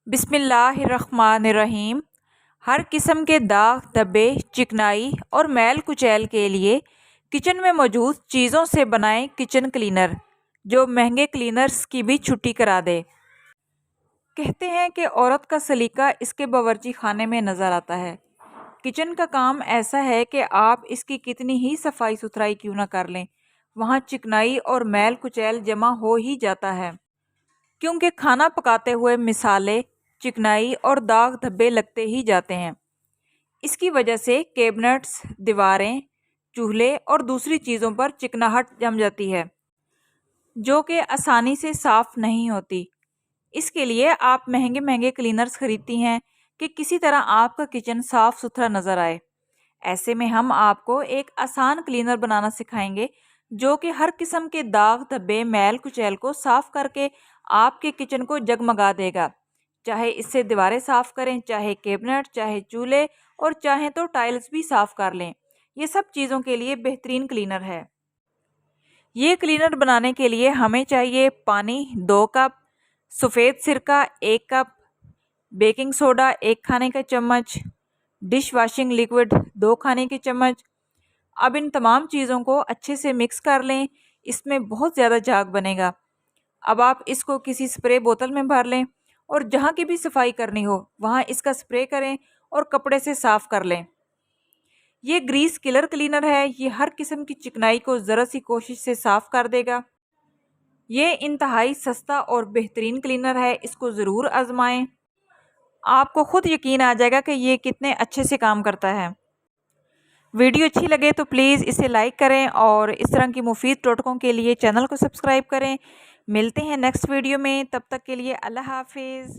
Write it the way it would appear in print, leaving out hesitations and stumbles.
بسم اللہ الرحمن الرحیم۔ ہر قسم کے داغ، دھبے، چکنائی اور میل کچیل کے لیے کچن میں موجود چیزوں سے بنائیں کچن کلینر جو مہنگے کلینرز کی بھی چھٹی کرا دے۔ کہتے ہیں کہ عورت کا سلیقہ اس کے باورچی خانے میں نظر آتا ہے۔ کچن کا کام ایسا ہے کہ آپ اس کی کتنی ہی صفائی ستھرائی کیوں نہ کر لیں، وہاں چکنائی اور میل کچیل جمع ہو ہی جاتا ہے، کیونکہ کھانا پکاتے ہوئے مسالے، چکنائی اور داغ دھبے لگتے ہی جاتے ہیں۔ اس کی وجہ سے کیبنٹس، دیواریں، چولہے اور دوسری چیزوں پر چکناہٹ جم جاتی ہے جو کہ آسانی سے صاف نہیں ہوتی۔ اس کے لیے آپ مہنگے مہنگے کلینرز خریدتی ہیں کہ کسی طرح آپ کا کچن صاف ستھرا نظر آئے۔ ایسے میں ہم آپ کو ایک آسان کلینر بنانا سکھائیں گے جو کہ ہر قسم کے داغ دھبے، میل کچیل کو صاف کر کے آپ کے کچن کو جگمگا دے گا۔ چاہے اس سے دیواریں صاف کریں، چاہے کیبنٹ، چاہے چولہے اور چاہیں تو ٹائلز بھی صاف کر لیں، یہ سب چیزوں کے لیے بہترین کلینر ہے۔ یہ کلینر بنانے کے لیے ہمیں چاہیے پانی 2 کپ، سفید سرکہ 1 کپ، بیکنگ سوڈا 1 کھانے کا چمچ، ڈش واشنگ لیکوڈ 2 کھانے کے چمچ۔ اب ان تمام چیزوں کو اچھے سے مکس کر لیں، اس میں بہت زیادہ جھاگ بنے گا۔ اب آپ اس کو کسی سپرے بوتل میں بھر لیں اور جہاں کی بھی صفائی کرنی ہو وہاں اس کا سپرے کریں اور کپڑے سے صاف کر لیں۔ یہ گریس کلر کلینر ہے، یہ ہر قسم کی چکنائی کو ذرا سی کوشش سے صاف کر دے گا۔ یہ انتہائی سستا اور بہترین کلینر ہے، اس کو ضرور آزمائیں، آپ کو خود یقین آ جائے گا کہ یہ کتنے اچھے سے کام کرتا ہے۔ ویڈیو اچھی لگے تو پلیز اسے لائک کریں اور اس طرح کی مفید ٹوٹکوں کے لیے چینل کو سبسکرائب کریں۔ ملتے ہیں نیکسٹ ویڈیو میں، تب تک کے لیے اللہ حافظ۔